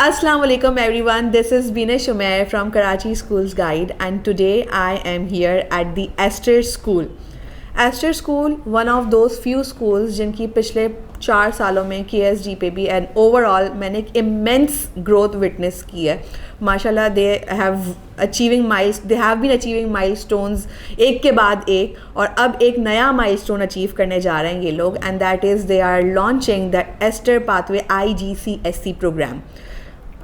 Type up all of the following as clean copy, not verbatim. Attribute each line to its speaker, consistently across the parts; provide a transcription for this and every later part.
Speaker 1: Assalamu alaikum everyone, this is Bina Shumair from Karachi Schools Guide and today I am here at the Aster School. Aster School, one of those few schools जिनकी पिछले 4 सालों में KSG पे भी and overall मैंने एक immense growth witness की है. माशाल्लाह they have been achieving milestones एक के बाद एक और अब एक नया माइलस्टोन अचीव करने जा रहे हैं ये लोग and that is they are launching the Aster pathway IGCSE program.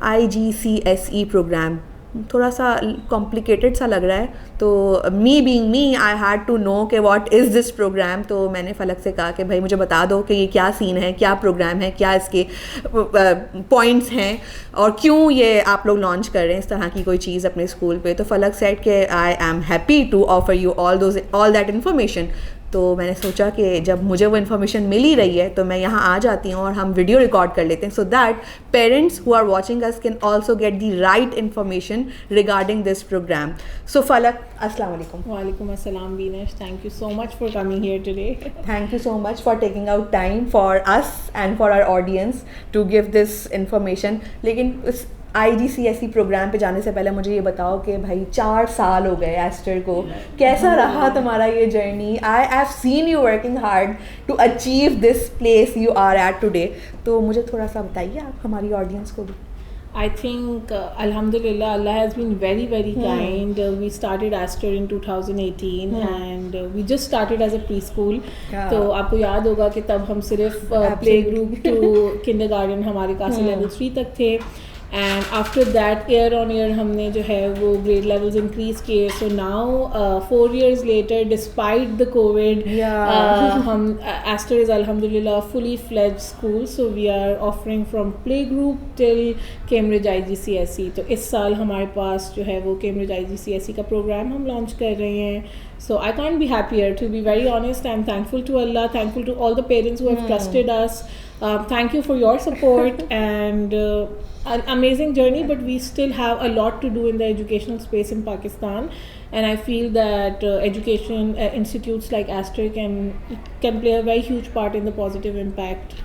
Speaker 1: IGCSE program थोड़ा सा कॉम्प्लिकेटेड सा लग रहा है, तो me being me I had to know कि व्हाट इज़ दिस प्रोग्राम. तो मैंने फलक से कहा कि भाई मुझे बता दो कि ये क्या सीन है, क्या प्रोग्राम है, क्या इसके पॉइंट्स हैं और क्यों ये आप लोग लॉन्च कर रहे हैं इस तरह की कोई चीज़ अपने स्कूल पे. तो फलक सेड कि I am happy to offer you all that information. तो मैंने सोचा कि जब मुझे वो इन्फॉर्मेशन मिल ही रही है तो मैं यहाँ आ जाती हूँ और हम वीडियो रिकॉर्ड कर लेते हैं so that parents who are watching us can also get the right information regarding this program. So Falak, अस्सलाम वालेकुम.
Speaker 2: वालेकुम अस्सलाम Binesh, thank you so much for coming here today.
Speaker 1: Thank you so much for taking out time for us and for our audience to give this information. लेकिन उस IGCSE programme पे जाने से पहले मुझे ये बताओ कि भाई 4 साल हो गए एस्टर को, कैसा रहा तुम्हारा ये journey? I have seen you working hard to achieve this place you are at today. तो मुझे थोड़ा सा बताइए आप हमारी ऑडियंस को भी.
Speaker 2: I think Alhamdulillah, Allah has been very kind. We started Aster in 2018 and we just started as a preschool. तो आपको याद होगा कि तब हम सिर्फ प्ले ग्रुप टू किंडरगार्टन हमारे क्लास लेवल 3 तक थे and after that year on year हमने जो है वो ग्रेड लेवल्स इंक्रीज किए. So now 4 years later despite the COVID हम एस्टर इज़ अल्हम्दुलिल्लाह fully fledge school. So we are offering from play group till Cambridge IGCSE. तो इस साल हमारे पास जो है वो कैम्ब्रिज IGCSE का प्रोग्राम हम लॉन्च कर रहे हैं. So I can't be happier, to be very honest. I'm thankful to Allah, thankful to all the parents who have trusted us. Thank you for your support and an amazing journey, but we still have a lot to do in the educational space in Pakistan. And I feel that education institutes like Aster can play a very huge part in the positive impact.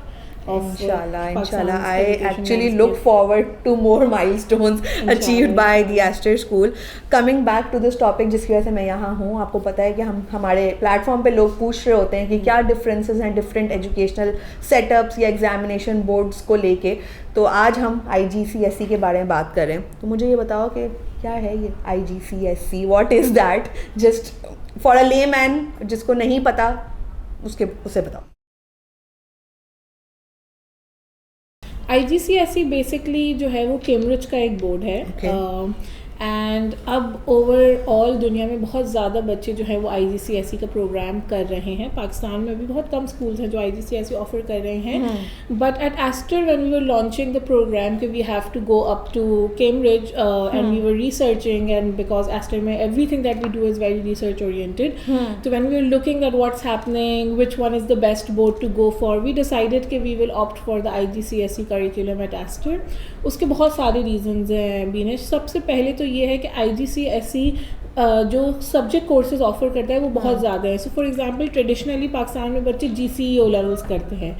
Speaker 2: Inshallah. I actually look forward to more milestones achieved by the Aster School. Coming back to this topic जिसकी वजह से मैं यहाँ हूँ, आपको पता है कि हम हमारे प्लेटफॉर्म पे लोग पूछ रहे होते हैं कि क्या डिफरेंसेस हैं डिफरेंट एजुकेशनल सेटअप्स या एग्जामिनेशन बोर्ड्स को लेके. तो आज हम IGCSE के बारे में बात कर रहे हैं. तो मुझे ये बताओ कि क्या है ये IGCSE, what is that, just for a layman जिसको नहीं पता उसे बताओ. IGCSE बेसिकली जो है वो कैम्ब्रिज का एक बोर्ड है एंड अब ओवरऑल दुनिया में बहुत ज़्यादा बच्चे जो है वो IGCSE का प्रोग्राम कर रहे हैं. पाकिस्तान में भी बहुत कम स्कूल्स हैं जो IGCSE ऑफर कर रहे हैं. But at Aster when we were launching the program कि we have to go up to Cambridge and we were researching and because Aster में everything that we do is very research oriented. तो when we were looking at what's happening, which one is the best board to go for, we decided कि we will opt for the IGCSE curriculum at Aster. उसके बहुत सारे reasons हैं बीनेश. सबसे पहले तो ये है कि IGCSE जो सब्जेक्ट कोर्सेज ऑफर करता है वो बहुत ज़्यादा है. So for example traditionally Pakistan में बच्चे GCE O लेवल्स करते हैं.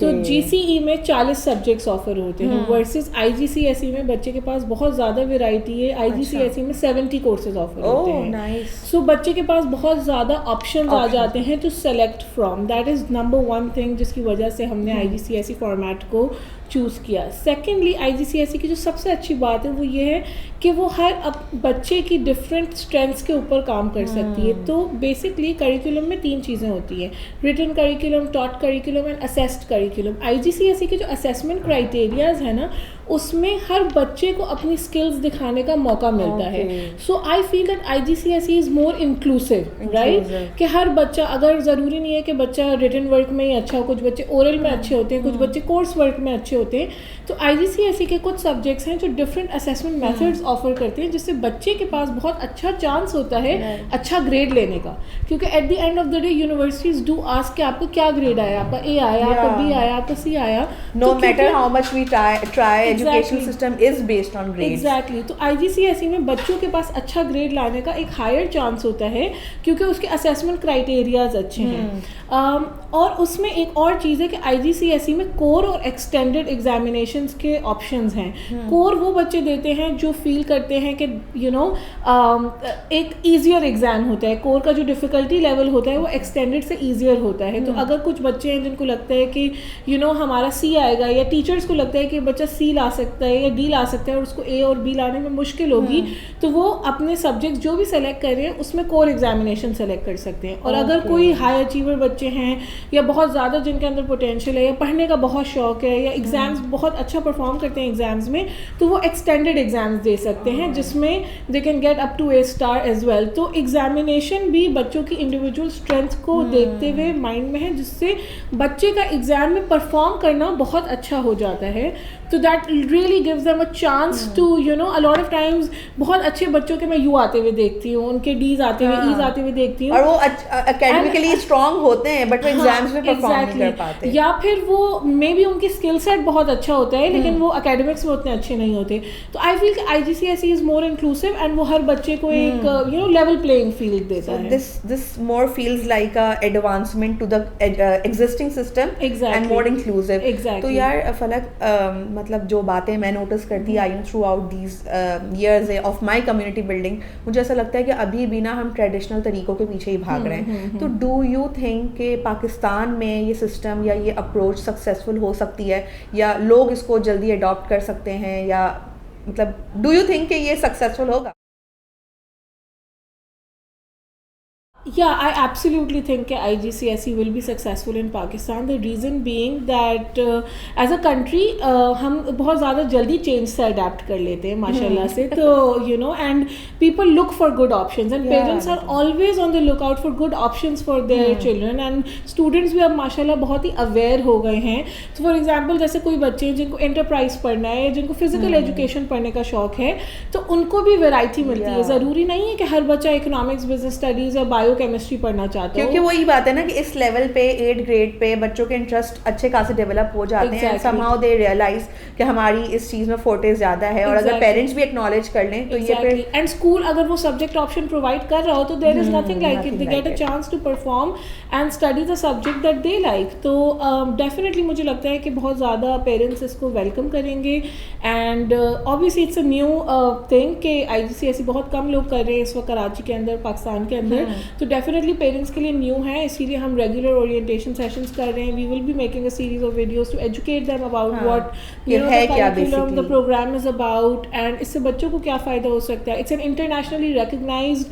Speaker 2: तो GCE में 40 सब्जेक्ट्स ऑफर होते हैं वर्सेस IGCSE में बच्चे के पास बहुत ज़्यादा वेराइटी है. IGCSE में 70 कोर्सेज ऑफर होते हैं. सो बच्चे के पास बहुत ज़्यादा ऑप्शंस आ जाते हैं to select from. That is number 1 thing जिसकी वजह से हमने IGCSE फॉर्मेट को चूज़ किया. सेकेंडली IGCSE की जो सबसे अच्छी बात है वो ये है कि वो हर बच्चे की डिफरेंट स्ट्रेंथ्स के ऊपर काम कर सकती है. तो बेसिकली करिकुलम में 3 चीज़ें होती हैं, written curriculum, taught curriculum and assessed curriculum. IGCSE के जो असेसमेंट क्राइटेरियाज है ना उसमें हर बच्चे को अपनी स्किल्स दिखाने का मौका मिलता है. So I feel that IGCSE is more inclusive, right, कि हर बच्चा, अगर ज़रूरी नहीं है कि बच्चा रिटन वर्क में ही अच्छा हो, कुछ बच्चे ओरल में अच्छे होते हैं, कुछ बच्चे कोर्स वर्क में अच्छे होते हैं. तो IGCSE के कुछ सब्जेक्ट्स हैं जो डिफरेंट असेसमेंट मेथड्स ऑफर करते हैं जिससे बच्चे के पास बहुत अच्छा चांस होता है अच्छा ग्रेड लेने का. क्योंकि at the end of the day universities do ask कि आपको क्या ग्रेड आया, आपका A आया, आपका B आया, आपका C आया.
Speaker 1: No matter how much we try, education system is based on grades.
Speaker 2: Exactly. तो IGCSE में बच्चों के पास अच्छा ग्रेड लाने का एक हायर चांस होता है क्योंकि उसके असेसमेंट क्राइटेरियाज अच्छे हैं. और उसमें एक और चीज़ है कि IGCSE में कोर और एक्सटेंडेड एग्जामिनेशंस के ऑप्शंस हैं। कोर वो बच्चे देते हैं जो फील करते हैं कि एक ईजियर एग्ज़ाम होता है, कोर का जो डिफ़िकल्टी लेवल होता है वो एक्सटेंडेड से ईजियर होता है। तो अगर कुछ बच्चे हैं जिनको लगता है कि हमारा C आएगा, या टीचर्स को लगता है कि बच्चा C ला सकता है या D ला सकता है और उसको A और B लाने में मुश्किल होगी, तो वो अपने सब्जेक्ट जो भी सेलेक्ट कर रहे हैं उसमें कोर एग्जामिनेशन सेलेक्ट कर सकते हैं। और अगर कोई हाई अचीवर बच्चे हैं या बहुत ज़्यादा जिनके अंदर पोटेंशियल है या पढ़ने का बहुत शौक है या एग्ज़ाम्स बहुत अच्छा परफॉर्म करते हैं एग्ज़ाम्स में, तो वो एक्सटेंडेड एग्ज़ाम्स दे सकते हैं जिसमें they can get up to A* as well. तो एग्जामिनेशन भी बच्चों की इंडिविजुअल स्ट्रेंथ को देखते हुए माइंड में है, जिससे बच्चे का एग्ज़ाम में परफॉर्म करना बहुत अच्छा हो जाता है। तो that really gives them a chance to a lot of times बहुत अच्छे बच्चों के मैं U आते हुए देखती हूँ, उनके D's आते हुए, E's आते हुए देखती हूँ,
Speaker 1: और वो एकेडमिकली स्ट्रांग होते हैं बट वो एग्जाम्स में परफॉर्म नहीं कर पाते,
Speaker 2: या फिर वो मे बी उनकी स्किल सेट बहुत अच्छा होता है लेकिन वो एकेडमिक्स में उतने अच्छे नहीं होते। तो आई फील कि IGCSE is more inclusive and वो हर बच्चे को एक लेवल प्लेइंग फील्ड देता है।
Speaker 1: This more feels like a advancement to the existing system and more inclusive. तो यार फलक, मतलब जो बातें मैं नोटिस करती आई हूँ through out these years of my community building, मुझे ऐसा लगता है कि अभी भी ना हम ट्रेडिशनल तरीकों के पीछे ही भाग रहे हैं। तो डू यू थिंक कि पाकिस्तान में ये सिस्टम या ये अप्रोच सक्सेसफुल हो सकती है, या लोग इसको जल्दी अडॉप्ट कर सकते हैं, या मतलब डू यू थिंक कि ये सक्सेसफुल होगा?
Speaker 2: Yeah, I absolutely think IGCSE will be successful in Pakistan. The reason being that as a country हम बहुत ज़्यादा जल्दी चेंज से अडेप्ट कर लेते हैं माशाल्लाह से। तो and people look for good options and parents are always on the lookout for good options for their children, and students भी अब माशाल्लाह बहुत ही अवेयर हो गए हैं। तो फॉर एग्जाम्पल जैसे कोई बच्चे जिनको एंटरप्राइज पढ़ना है या जिनको फिजिकल एजुकेशन पढ़ने का शौक है, तो उनको भी वैरायटी मिलती है। ज़रूरी नहीं है कि हर बच्चा इकोनॉमिक्स, बिजनेस स्टडीज़ या बायो केमिस्ट्री पढ़ना चाहता है,
Speaker 1: क्योंकि वही बात है ना कि इस लेवल पे 8th ग्रेड पे बच्चों के इंटरेस्ट अच्छे खासे डेवलप हो जाते हैं, समहाउ दे रियलाइज कि हमारी इस चीज में फोर्टे ज्यादा है। और अगर पेरेंट्स भी एक्नॉलेज कर लें तो ये फिर
Speaker 2: एंड स्कूल अगर वो सब्जेक्ट ऑप्शन प्रोवाइड कर रहा हो तो there is nothing like it, they get a chance to perform and study the subject that they like. तो डेफिनेटली मुझे लगता है कि बहुत ज़्यादा पेरेंट्स इसको वेलकम करेंगे। And obviously it's a new thing कि IGCSE बहुत कम लोग कर रहे हैं इस वक्त कराची के अंदर, पाकिस्तान के अंदर। तो डेफिनेटली पेरेंट्स के लिए न्यू है, इसीलिए हम रेगुलर ओरिएंटेशन सेशंस कर रहे हैं। We will be making a series of videos to educate them about what the program is about and इससे बच्चों को क्या फ़ायदा हो सकता है। It's an internationally recognised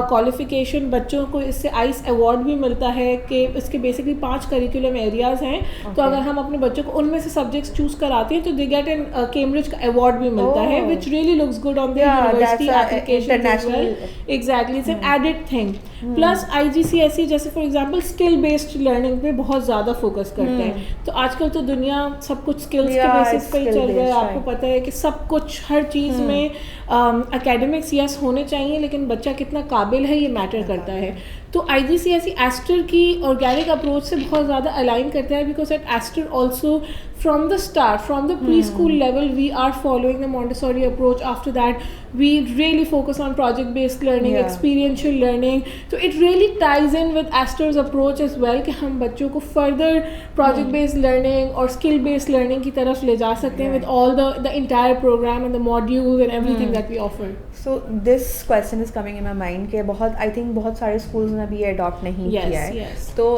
Speaker 2: qualification. बच्चों को इससे आइस अवार्ड भी मिलता है कि इसके बेसिकली 5 करिकुलम एरियाज़ हैं। तो अगर हम अपने बच्चों को उनमें से सब्जेक्ट्स चूज़ कराते हैं तो दे गेट एन कैम्ब्रिज का अवार्ड भी मिलता है, which really looks good on the university application as well. Exactly, it's an added thing. Plus IGCSE जैसे for example skill based learning पे बहुत ज़्यादा फोकस करते हैं। तो आजकल तो दुनिया सब कुछ स्किल्स के बेसिस पे ही चल रहा है। आपको पता है कि सब कुछ हर चीज़ में एकेडमिक्स यस होने चाहिए, लेकिन बच्चा कितना काबिल है ये मैटर करता है। तो IGCSE एस्टर की ऑर्गेनिक अप्रोच से बहुत ज़्यादा अलाइन करता है, because at Aster also from the start, from the preschool level, we are following the Montessori approach. After that, we really focus on project-based learning, experiential learning. So it really ties in with Astor's approach as well कि हम बच्चों को further project-based learning और skill-based learning की तरफ ले जा सकते हैं with all the entire program and the modules and everything that we offer.
Speaker 1: So this question is coming in my mind कि I think बहुत सारे schools ने भी ये adopt नहीं किया है। तो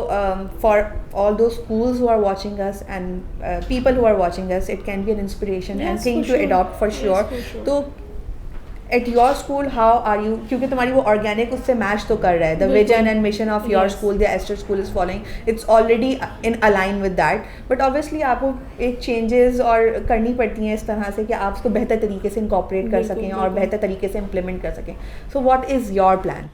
Speaker 1: for all those schools who are watching us and people who are watching us, it can be an inspiration and thing to adopt for sure. तो at your school how are you, क्योंकि तुम्हारी वो organic उससे match तो कर रहा है, the vision and mission of your school, the Astor school is following, it's already in align with that. But obviously आपको एक changes और करनी पड़ती हैं इस तरह से कि आप उसको बेहतर तरीके से incorporate कर सकें और बेहतर तरीके से implement कर सकें। So what is your plan?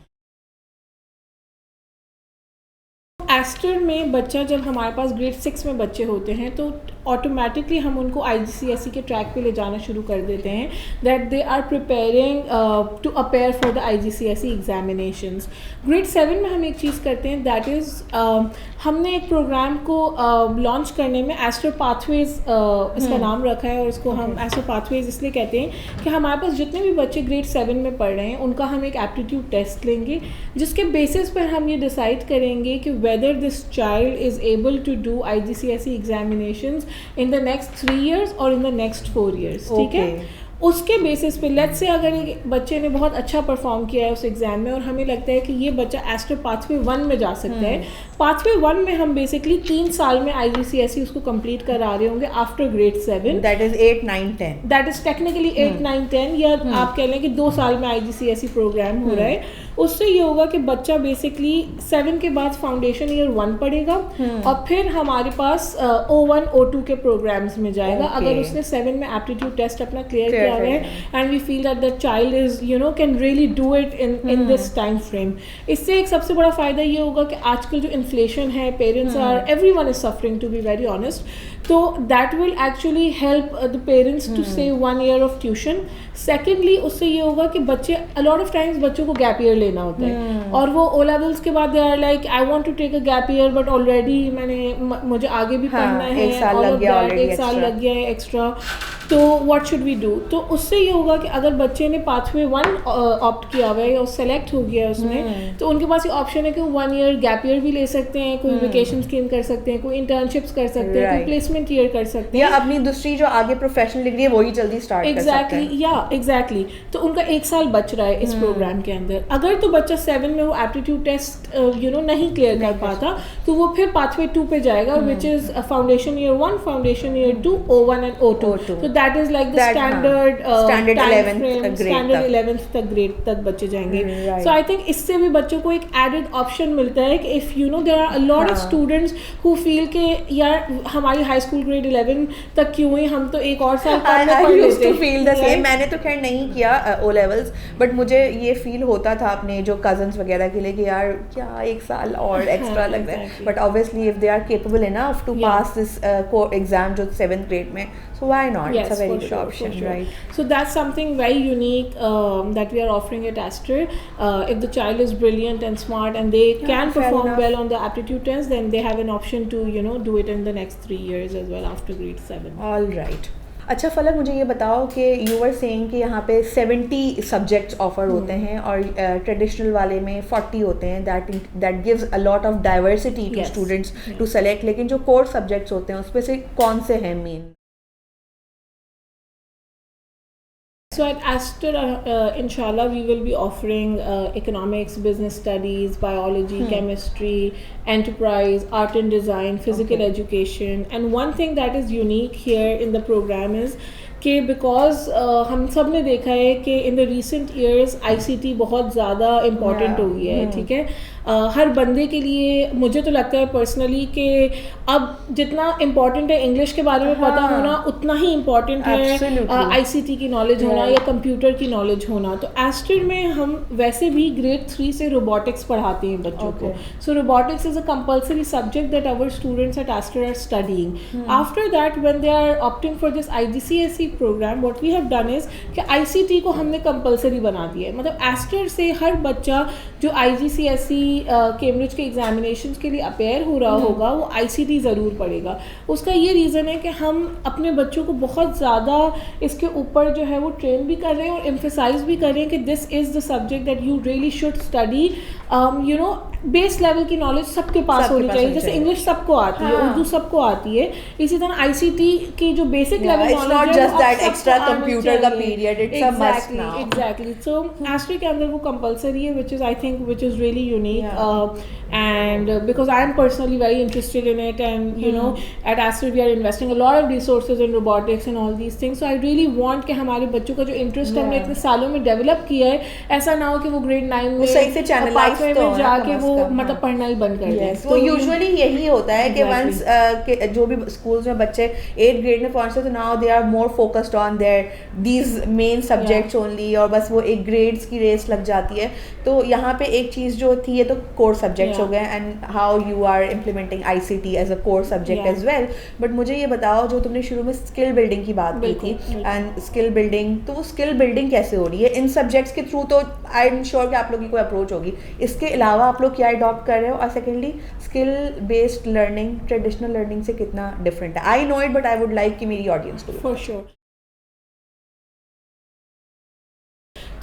Speaker 2: Aster में बच्चा जब हमारे पास ग्रेड 6 में बच्चे होते हैं तो ऑटोमेटिकली हम उनको IGCSE के ट्रैक पे ले जाना शुरू कर देते हैं, that they are preparing to appear for the IGCSE examinations. Grade 7 में हम एक चीज़ करते हैं, दैट इज़ हमने एक प्रोग्राम को लॉन्च करने में एस्टर पाथवेज इसका नाम रखा है, और इसको हम एस्टर पाथवेज इसलिए कहते हैं कि हमारे पास जितने भी बच्चे ग्रेड 7 में पढ़ रहे हैं उनका हम एक एप्टीट्यूड टेस्ट लेंगे, जिसके बेसिस पर हम ये डिसाइड करेंगे कि weather whether this child is able to do IGCSE examinations in the next 3 years or in the next 4 years. ठीक है, उसके बेसिस पे लेट्स से अगर एक बच्चे ने बहुत अच्छा परफॉर्म किया है उस एग्जाम में और हमें लगता है कि ये बच्चा एस्टर पाथवे 1 में जा सकता है, पाथवे 1 में हम बेसिकली 3 साल में IGCSE उसको कंप्लीट करा रहे होंगे after grade 7,
Speaker 1: that is 8 9 10,
Speaker 2: that is technically 8 9 10, या आप कह लें कि 2 साल में IGCSE प्रोग्राम हो रहा है। उससे ये होगा कि बच्चा बेसिकली 7 के बाद फाउंडेशन ईयर 1 पढ़ेगा और फिर हमारे पास O1 O2 के प्रोग्राम्स में जाएगा। अगर उसने 7 में एप्टीट्यूड टेस्ट अपना क्लियर किया हुआ है and we feel that the child is can really do it in this time frame. इससे एक सबसे बड़ा फ़ायदा ये होगा कि आजकल जो इन्फ्लेशन है, parents are everyone is suffering to be very honest, तो that will actually help the parents to save 1 year of tuition. Secondly उससे ये होगा कि बच्चे अलॉट ऑफ टाइम्स बच्चों को गैप ईयर लेना होता है और वो O levels के बाद they are like I want to take a gap year but already मुझे आगे भी पढ़ना है,
Speaker 1: एक साल लग
Speaker 2: गया है एक्स्ट्रा, तो व्हाट शुड वी डू। तो उससे ये होगा कि अगर बच्चे ने पाथवे 1 ऑप्ट किया हुआ है या सेलेक्ट हो गया है उसमें, तो उनके पास ये ऑप्शन है कि वो 1 year गैप ईयर भी ले सकते हैं, कोई वेकेशन स्कीम कर सकते हैं, कोई इंटर्नशिप्स कर सकते हैं, कोई प्लेसमेंट ईयर कर सकते हैं,
Speaker 1: या अपनी दूसरी जो आगे प्रोफेशनल डिग्री है वही जल्दी स्टार्ट कर सकते हैं।
Speaker 2: एग्जैक्टली, तो उनका 1 साल बच रहा है इस प्रोग्राम के अंदर। अगर तो बच्चा 7 में वो एप्टीट्यूड टेस्ट नहीं क्लियर कर पाता तो वो फिर पाथवे 2 पे जाएगा, which is foundation year 1, foundation year 2, O1 and O2। तो that is like the standard 11th तक ग्रेड तक बच्चे जाएंगे। सो आई थिंक इससे भी बच्चों को एक एडेड ऑप्शन मिलता है कि if there are a lot of students who feel के यार हमारी हाई स्कूल ग्रेड 11 तक क्यों ही, हम तो एक और साल
Speaker 1: मैंने तो खैर नहीं किया O levels, बट मुझे ये फील होता था अपने जो कजन्स वगैरह के लिए कि यार क्या 1 साल और एक्स्ट्रा लग रहा है, but obviously if they are capable enough to pass this exam जो 7th grade में, so why not?
Speaker 2: Yes,
Speaker 1: it's a very good
Speaker 2: sure,
Speaker 1: option,
Speaker 2: sure.
Speaker 1: right?
Speaker 2: So that's something very unique that we are offering at Aster. If the child is brilliant and smart and they can perform well on the aptitude test, then they have an option to do it in the next 3 years as well after grade 7.
Speaker 1: All right. अच्छा फलक, मुझे ये बताओ कि you were saying कि यहाँ पे 70 subjects offer होते हैं और ट्रेडिशनल वाले में 40 होते हैं, that gives a lot of diversity to students to select, लेकिन जो कोर सब्जेक्ट्स होते हैं उसमें से कौन से हैं main?
Speaker 2: So at Aster, inshallah, we will be offering economics, business studies, biology, chemistry, enterprise, art and design, physical education. And one thing that is unique here in the program is कि because हम सब ने देखा है कि in the recent years ICT बहुत ज़्यादा important हो गया है, ठीक है, हर बंदे के लिए। मुझे तो लगता है पर्सनली कि अब जितना इम्पॉर्टेंट है इंग्लिश के बारे में पता होना, उतना ही इम्पॉर्टेंट है ICT की नॉलेज होना या कंप्यूटर की नॉलेज होना। तो एस्टर में हम वैसे भी ग्रेड 3 से रोबोटिक्स पढ़ाते हैं बच्चों को। So robotics is a compulsory subject that our students at Aster are studying. After that when they are opting for this IGCSE program, what we have done is कि ICT को हमने compulsory बना दिया है। मतलब एस्टर से हर बच्चा जो IGCSE कैम्ब्रिज के एग्जामिनेशंस के लिए अपेयर हो रहा होगा वो ICT ज़रूर पढ़ेगा। उसका ये रीज़न है कि हम अपने बच्चों को बहुत ज़्यादा इसके ऊपर जो है वो ट्रेन भी कर रहे हैं और एम्फेसाइज भी कर रहे हैं कि this is the subject that you really should study. Base level की नॉलेज सबके पास होनी चाहिए, जैसे इंग्लिश सबको आती है, उर्दू सबको आती है, इसी तरह ICT की जो बेसिक लेवल नॉलेज है एग्जैक्टली। सो एस्टर के अंदर वो कंपल्सरी है, which is really unique, and because I am personally very interested in it, and at Aster we are investing a lot of resources in robotics and all these things, so I really want कि हमारे बच्चों का जो interest हमने इतने सालों में develop किया है, ऐसा ना हो कि वो ग्रेड 9 में
Speaker 1: सही से चैनलाइज
Speaker 2: में जाके वो मतलब पढ़ना ही बंद कर दें।
Speaker 1: तो यूजुअली यही होता है कि वंस जो भी स्कूल्स में बच्चे 8th grade में पहुंचते तो now they are more focused on their these main subjects only, और बस वो एक ग्रेड्स की रेस लग जाती है। तो यहाँ पे एक चीज़ जो थी, ये तो कोर सब्जेक्ट्स हो गए, and how you are implementing ICT as a core subject as well. But मुझे ये बताओ, जो तुमने शुरू में स्किल बिल्डिंग की बात की थी, एंड स्किल बिल्डिंग, तो वो स्किल बिल्डिंग कैसे हो रही है इन सब्जेक्ट्स के थ्रू? तो आई एम श्योर कि आप लोगों की कोई अप्रोच होगी, इसके अलावा आप लोग क्या अडॉप्ट कर रहे हो? और secondly, skill based learning traditional learning से कितना डिफरेंट है? I know it, but I would like कि मेरी ऑडियंस को।
Speaker 2: For sure.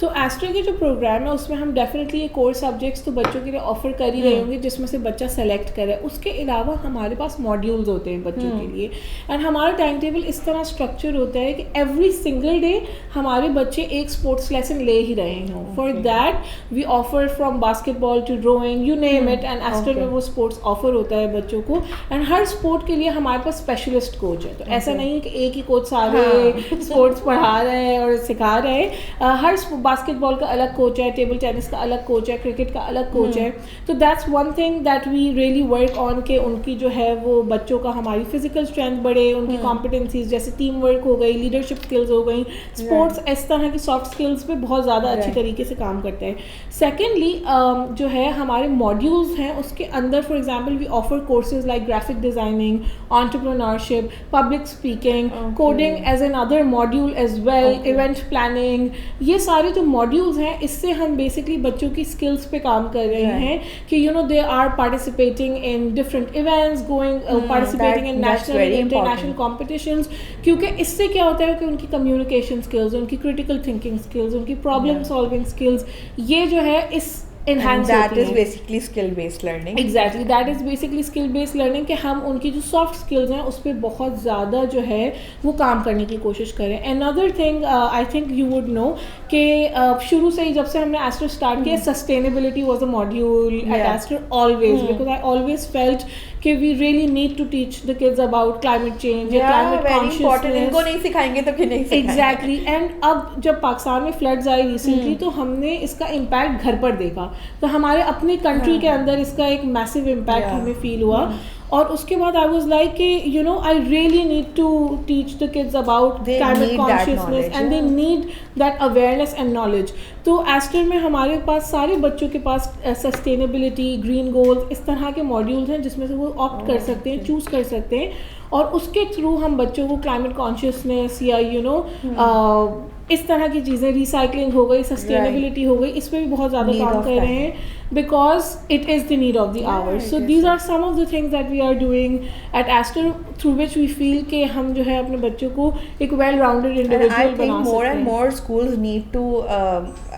Speaker 2: तो एस्ट्रो के जो प्रोग्राम है उसमें हम डेफिनेटली ये कोर सब्जेक्ट्स तो बच्चों के लिए ऑफर कर ही रहे होंगे जिसमें से बच्चा सेलेक्ट करे। उसके अलावा हमारे पास मॉड्यूल्स होते हैं बच्चों के लिए, एंड हमारा टाइम टेबल इस तरह स्ट्रक्चर होता है कि एवरी सिंगल डे हमारे बच्चे एक स्पोर्ट्स लेसन ले ही रहे हों। For that we offer from basketball to rowing, you name it, and Astro में वो स्पोर्ट्स ऑफर होता है बच्चों को। एंड हर स्पोर्ट के लिए हमारे पास स्पेशलिस्ट कोच है, तो ऐसा नहीं है कि एक ही कोच सारे स्पोर्ट्स पढ़ा रहे हैं और सिखा रहे हैं। हर बास्केटबॉल का अलग कोच है, टेबल टेनिस का अलग कोच है, क्रिकेट का अलग कोच है। तो that's one thing that we really work on के उनकी जो है वो बच्चों का हमारी फिजिकल स्ट्रेंथ बढ़े, उनकी कॉम्पिटेंसीज जैसे टीम वर्क हो गई, लीडरशिप स्किल्स हो गई, स्पोर्ट्स इस तरह की सॉफ्ट स्किल्स पे बहुत ज़्यादा अच्छी तरीके से काम करता है। सेकेंडली जो है हमारे मॉड्यूल्स हैं उसके अंदर for example we offer courses like graphic designing, entrepreneurship, public speaking, coding as an other module as well, event planning. ये सारे जो मॉड्यूल्स हैं इससे हम बेसिकली बच्चों की स्किल्स पे काम कर रहे हैं कि you know they are participating in different events, going participating in national international competitions, क्योंकि इससे क्या होता है कि उनकी कम्युनिकेशन स्किल्स, उनकी क्रिटिकल थिंकिंग स्किल्स, उनकी प्रॉब्लम सॉल्विंग स्किल्स ये जो है इस enhance
Speaker 1: that is
Speaker 2: होती
Speaker 1: basically skill based learning.
Speaker 2: Exactly, that is basically skill based learning कि हम उनकी जो soft skills हैं उस पर बहुत ज़्यादा जो है वो काम करने की कोशिश करें. Another thing I think you would know कि शुरू से ही जब से हमने Aster start किया sustainability was a module at Aster always because I always felt कि we really need to teach the kids about climate change या climate consciousness.
Speaker 1: इनको नहीं सिखाएंगे तो फिर नहीं सिखाएंगे.
Speaker 2: Exactly, and अब जब पाकिस्तान में floods आए recently तो हमने इसका impact घर पर देखा, तो हमारे अपनी कंट्री के अंदर इसका एक मैसिव इम्पैक्ट हमें फील हुआ. और उसके बाद आई वाज लाइक कि you know I really need to teach the kids about climate consciousness and they need that awareness and knowledge. तो एस्टर में हमारे पास सारे बच्चों के पास सस्टेनेबिलिटी, ग्रीन गोल्स, इस तरह के मॉड्यूल्स हैं जिसमें से वो ऑप्ट कर सकते हैं, चूज़ कर सकते हैं, और उसके थ्रू हम बच्चों को क्लाइमेट कॉन्शियसनेस या यू नो इस तरह की चीज़ें, रिसाइकलिंग हो गई, सस्टेनेबिलिटी हो गई, इस पर भी बहुत ज़्यादा काम कर रहे हैं because it is the need of the hour. So these are some of the things that we are doing at Aster through which we feel कि हम जो है अपने बच्चों को एक well-rounded individual बना सकते हैं.
Speaker 1: And I think more and more schools need to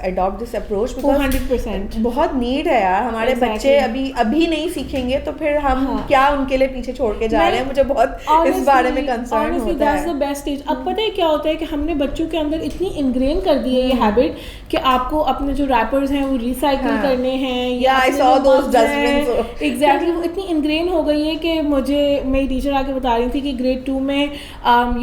Speaker 1: adopt this approach because
Speaker 2: 100%
Speaker 1: बहुत need है यार. हमारे बच्चे अभी नहीं सीखेंगे तो फिर हम क्या उनके लिए पीछे छोड़ के जा रहे हैं. मुझे बहुत इस बारे में कंसर्न होता है.
Speaker 2: That's the best stage. अब पता है क्या होता है कि हमने बच्चों के अंदर इतनी ingrain कर दी है ये हैबिट कि आपको अपने जो रैपर्स हैं वो रिसाइकिल करने हैं.
Speaker 1: I saw those dustbins.
Speaker 2: Exactly, वो इतनी ingrain हो गई है कि मुझे मेरी टीचर आके बता रही थी कि ग्रेड 2 में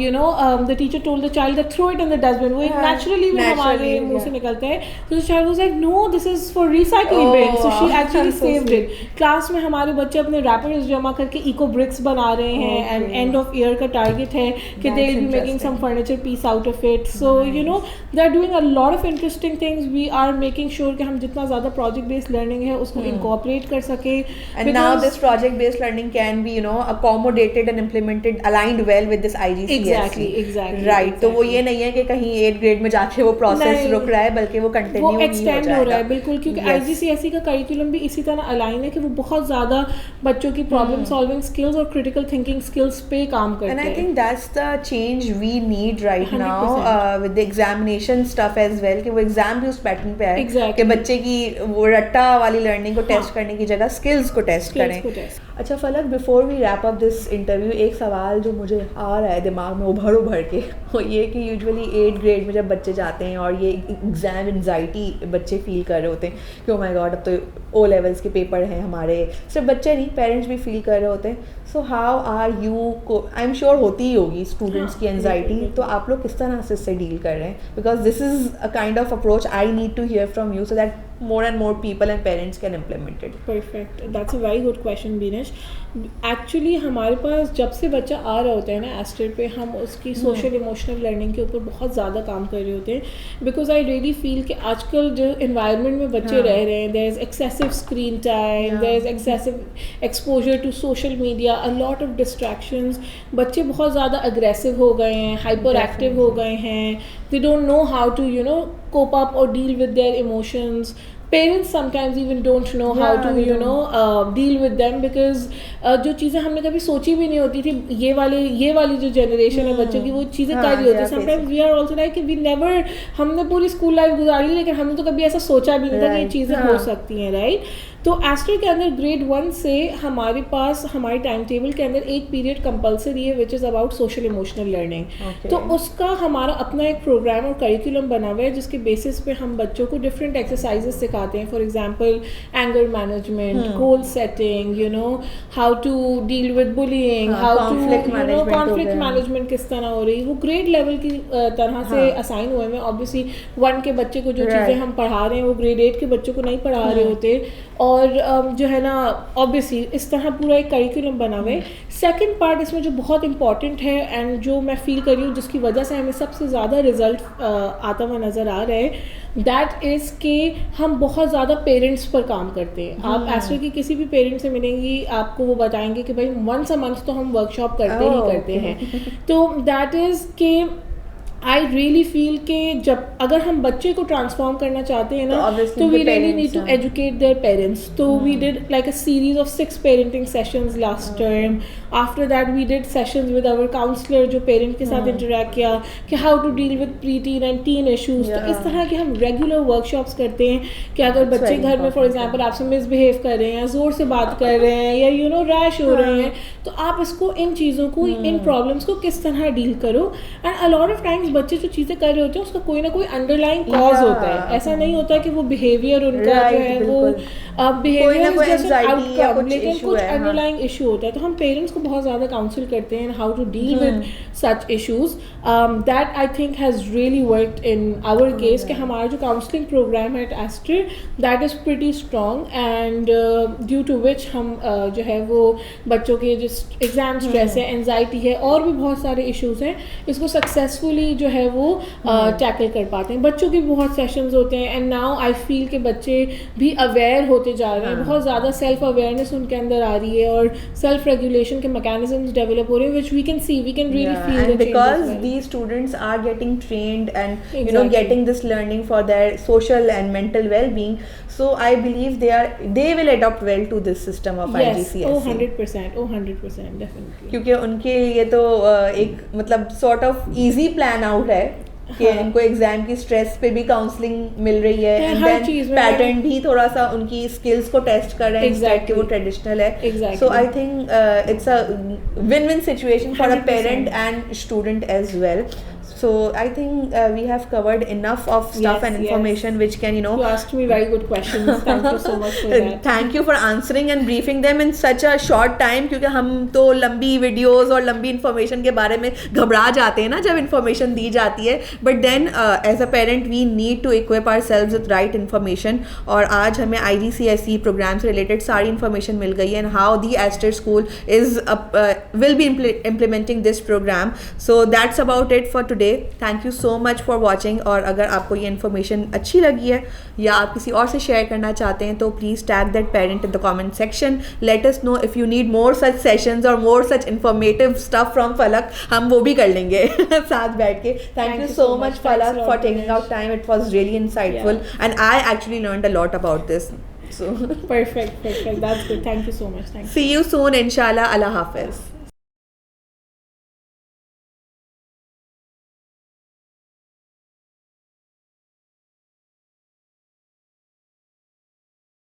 Speaker 2: you know the teacher told the child that throw it in the dustbin. वो एक naturally हमारे मुंह से निकलता है. So the child was like no, this is for recycling bin. So she actually saved it. Class में हमारे बच्चे अपने रैपर्स जमा करके इको ब्रिक्स बना रहे हैं एंड एंड ऑफ ईयर का टारगेट है कि they will be making some furniture piece out of it. So you know they are doing a lot of interesting things. We are making sure कि हम जितना ज़्यादा project based learning है उसको incorporate कर सके.
Speaker 1: And now this project based learning can be you know accommodated and implemented aligned well with this IGCSE.
Speaker 2: Exactly.
Speaker 1: Right. तो वो ये नहीं है कि कहीं 8th grade में जाके वो process रुक रहा है बल्कि वो continue
Speaker 2: वो extend हो रहा है. बिल्कुल, क्योंकि IGCSE का curriculum भी इसी तरह align है कि वो बहुत ज़्यादा बच्चों की problem solving skills और critical thinking skills पे काम करते हैं.
Speaker 1: And I think that's the change we need right now with the examination stuff as well कि वो exam भी उस pattern पे आए कि बच्चे की वो रट्टा वाली लर्निंग को टेस्ट करने की जगह स्किल्स को टेस्ट करें. अच्छा Falak, before we wrap up this interview एक सवाल जो मुझे आ रहा है दिमाग में उभर के वो ये कि यूजुअली 8th ग्रेड में जब बच्चे जाते हैं और ये एग्ज़ाम एंजाइटी बच्चे फील कर रहे होते हैं कि ओह माय गॉड अब तो ओ लेवल्स के पेपर हैं हमारे, सिर्फ बच्चे नहीं पेरेंट्स भी फील कर रहे होते हैं. सो हाउ आर यू को आई एम श्योर होती ही होगी स्टूडेंट्स की एंजाइटी, तो आप लोग किस तरह से इससे डील कर रहे हैं? Because this is a kind of approach I need to hear from you so that more and more people and parents can implement it.
Speaker 2: Perfect. That's a very good question, Binesh. Actually हमारे पास जब से बच्चा आ रहा होता है ना ester पे, हम उसकी सोशल इमोशनल लर्निंग के ऊपर बहुत ज़्यादा काम कर रहे होते हैं बिकॉज आई रियली फील कि आजकल जो इन्वायरमेंट में बच्चे रह रहे हैं, there is excessive screen time, there is excessive exposure to social media, a lot of distractions. बच्चे बहुत ज़्यादा अग्रेसिव हो गए हैं, हाइपर एक्टिव हो गए हैं, they don't know how to you know cope up or deal with their emotions. Parents sometimes even don't know how to deal with them, because जो चीज़ें हमने कभी सोची भी नहीं होती थी, ये वाली जो जनरेशन है बच्चों की, वो चीज़ें कर रही होती है. Sometimes we are also like कि वी नेवर, हमने पूरी स्कूल लाइफ गुजारी लेकिन हमने तो कभी ऐसा सोचा भी नहीं था कि ये चीज़ें हो सकती हैं, राइट. तो एस्टर के अंदर ग्रेड 1 से हमारे पास हमारे टाइम टेबल के अंदर एक पीरियड कंपलसरी है which is about social emotional learning. तो उसका हमारा अपना एक प्रोग्राम और करिकुलम बना हुआ है जिसके बेसिस पे हम बच्चों को डिफरेंट एक्सरसाइजेस सिखाते हैं. For example anger management, goal setting, how to deal with bullying, how to conflict management किस तरह हो रही, वो ग्रेड लेवल की तरह से असाइन हुए हैं. ऑब्वियसली 1 के बच्चे को जो चीज़ें हम पढ़ा रहे हैं वो ग्रेड 8 के बच्चों को नहीं पढ़ा रहे होते. और जो है ना ऑब्वियसली इस तरह पूरा एक करिकुलम बना हुआ है. सेकेंड पार्ट इसमें जो बहुत इंपॉर्टेंट है एंड जो मैं फील कर रही हूँ जिसकी वजह से हमें सबसे ज़्यादा रिजल्ट आता हुआ नज़र आ रहा है, दैट इज़ कि हम बहुत ज़्यादा पेरेंट्स पर काम करते हैं. आप एस्टर की किसी भी पेरेंट्स से मिलेंगी, आपको वो बताएंगे कि भाई once a month तो हम वर्कशॉप करते ही करते हैं. तो दैट इज़ कि आई रियली फील कि जब अगर हम बच्चे को ट्रांसफॉर्म करना चाहते हैं ना तो we really need to educate their parents. तो we did like a series of 6 parenting sessions last term. After that we did sessions with our counsellor जो पेरेंट के साथ इंटरेक्ट किया कि how to deal with pre teen and teen issues. तो इस तरह के हम रेगुलर वर्कशॉप्स करते हैं कि अगर बच्चे घर में फॉर एग्जाम्पल आपसे मिसबिहेव कर रहे हैं या ज़ोर से बात कर रहे हैं या रैश हो रहे हैं, तो आप इसको इन चीज़ों को इन प्रॉब्लम्स को किस तरह डील करो. And a lot of times बच्चे जो चीज़ें कर रहे होते हैं उसका कोई ना कोई अंडरलाइंग कॉज होता है. ऐसा नहीं होता कि वो बिहेवियर उनका जो है वो बिहेवियर जैसे आउटकम, लेकिन कुछ अंडरलाइंग इशू होता है. तो हम पेरेंट्स को बहुत ज़्यादा काउंसिल करते हैं how to deal with such issues. That I think has really worked in our case कि हमारा जो काउंसलिंग प्रोग्राम है at Aster that is pretty strong and due to which हम जो है वो बच्चों के जो एग्जाम स्ट्रेस है, एनजाइटी है और भी बहुत सारे इशूज़ हैं, इसको सक्सेसफुली जो है वो टैकल कर पाते हैं. बच्चों के बहुत सेशंस होते हैं एंड नाउ आई फील कि बच्चे भी अवेयर होते जा रहे हैं. बहुत ज़्यादा सेल्फ अवेयरनेस उनके अंदर आ रही है और सेल्फ रेगुलेशन के मैकेनिज्म्स डेवलप हो रहे हैं which we can see, we can really feel the change
Speaker 1: because these students are getting trained and getting this learning for their social and mental well-being, so I believe they will adapt well to this system of IGCSE.
Speaker 2: Oh 100% definitely.
Speaker 1: क्योंकि उनके लिए तो एक मतलब sort of easy plan out है कि इनको exam की स्ट्रेस पे भी काउंसलिंग मिल रही है एंड देन पैटर्न भी थोड़ा सा उनकी स्किल्स को टेस्ट कर रहे हैं इंस्टेड कि वो ट्रेडिशनल है. So I think it's a win win situation for a parent and student as well. So I think we have covered enough of stuff and information which can
Speaker 2: You asked me very good questions. Thank you so much for that.
Speaker 1: Thank you for answering and briefing them in such a short time क्योंकि हम तो लंबी videos और लंबी information के बारे में घबरा जाते हैं ना जब इन्फॉर्मेशन दी जाती है. But then as a parent we need to equip ourselves with right information. और आज हमें IGCSE प्रोग्राम से रिलेटेड सारी इन्फॉर्मेशन मिल गई है and how the Aster school is will be implementing this program. So that's about it for today. Thank you so much for watching. और अगर आपको ये इन्फॉर्मेशन अच्छी लगी है या आप किसी और से शेयर करना चाहते हैं तो please tag that parent in the comment section. Let us know if you need more such sessions और मोर सच इन्फॉर्मेटिव स्टफ फ्रॉम फलक. हम वो भी कर लेंगे साथ बैठ के. थैंक यू सो मच फलक for taking out time. It was really insightful and I actually learned a lot about this. So
Speaker 2: perfect. That's good. Thank you so much.
Speaker 1: See you soon, inshallah. Allah Hafiz.